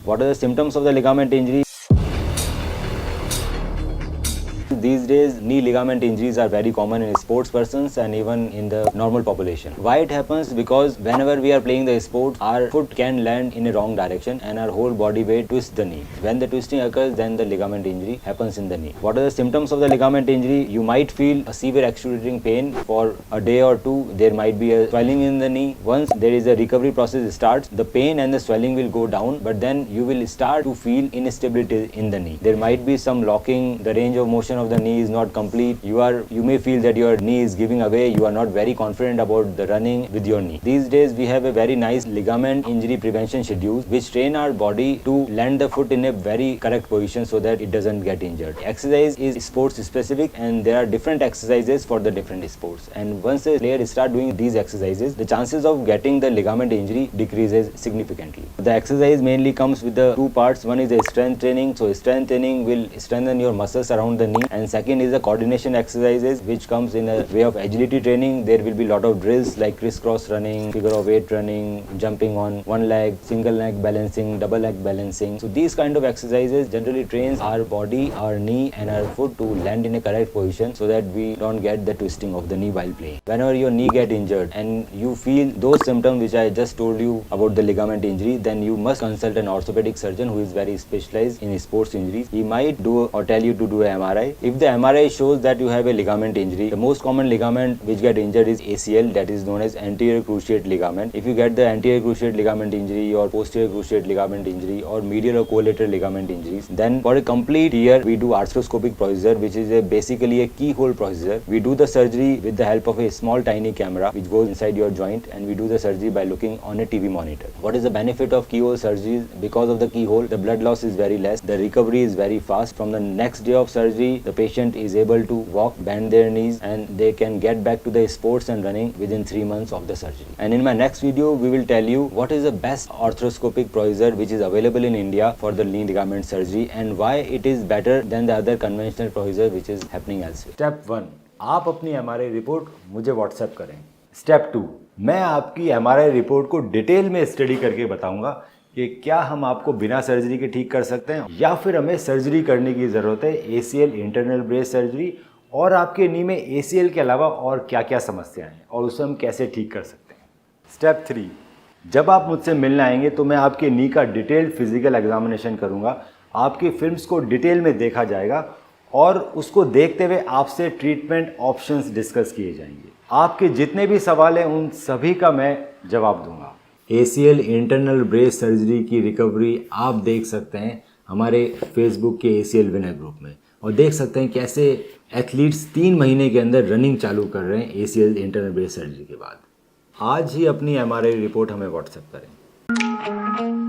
What are the symptoms of the ligament injury? These days, knee ligament injuries are very common in sports persons and even in the normal population. Why it happens? Because whenever we are playing the sport, our foot can land in a wrong direction and our whole body weight twists the knee. When the twisting occurs, then the ligament injury happens in the knee. What are the symptoms of the ligament injury? You might feel a severe excruciating pain for a day or two. There might be a swelling in the knee. Once there is a recovery process starts, the pain and the swelling will go down, but then you will start to feel instability in the knee. There might be some locking. The range of motion of the knee is not complete. You may feel that your knee is giving away. You are not very confident about the running with your knee. These days we have a very nice ligament injury prevention schedules which train our body to land the foot in a very correct position so that it doesn't get injured. Exercise is sports specific and there are different exercises for the different sports, and once a player start doing these exercises, the chances of getting the ligament injury decreases significantly. The exercise mainly comes with the two parts. One is the strength training. So strength training will strengthen your muscles around the knee, and second is the coordination exercises which comes in a way of agility training. There will be lot of drills like crisscross running, figure of eight running, jumping on one leg, single leg balancing, double leg balancing. So these kind of exercises generally trains our body, our knee and our foot to land in a correct position so that we don't get the twisting of the knee while playing. Whenever your knee get injured and you feel those symptoms which I just told you about the ligament injury, then you must consult an orthopedic surgeon who is very specialized in sports injuries. He might do or tell you to do an MRI. If the MRI shows that you have a ligament injury, the most common ligament which get injured is ACL, that is known as anterior cruciate ligament. If you get the anterior cruciate ligament injury or posterior cruciate ligament injury or medial or collateral ligament injuries, then for a complete year we do arthroscopic procedure, which is basically a keyhole procedure. We do the surgery with the help of a small tiny camera which goes inside your joint, and we do the surgery by looking on a TV monitor. What is the benefit of keyhole surgery? Because of the keyhole, the blood loss is very less, the recovery is very fast. From the next day of surgery, the patient is able to walk, bend their knees, and they can get back to the sports and running within 3 months of the surgery. And in my next video, we will tell you what is the best arthroscopic procedure which is available in India for the knee ligament surgery and why it is better than the other conventional procedure which is happening elsewhere. Step 1, आप अपनी MRI report मुझे WhatsApp करें. Step 2, मैं आपकी MRI report को detail में study करके बताऊंगा कि क्या हम आपको बिना सर्जरी के ठीक कर सकते हैं या फिर हमें सर्जरी करने की ज़रूरत है, ACL इंटरनल ब्रेस सर्जरी, और आपके नी में ACL के अलावा और क्या क्या समस्याएं हैं और उसे हम कैसे ठीक कर सकते हैं. स्टेप 3, जब आप मुझसे मिलने आएंगे तो मैं आपके नी का डिटेल्ड फिजिकल एग्जामिनेशन करूंगा. आपकी फिल्म्स को डिटेल में देखा जाएगा और उसको देखते हुए आपसे ट्रीटमेंट ऑप्शंस डिस्कस किए जाएंगे. आपके जितने भी सवाल हैं उन सभी का मैं जवाब दूंगा. ACL इंटरनल ब्रेस सर्जरी की रिकवरी आप देख सकते हैं हमारे फेसबुक के ACL विनर ग्रुप में, और देख सकते हैं कैसे एथलीट्स 3 महीने के अंदर रनिंग चालू कर रहे हैं ACL इंटरनल ब्रेस सर्जरी के बाद. आज ही अपनी MRI रिपोर्ट हमें व्हाट्सएप करें.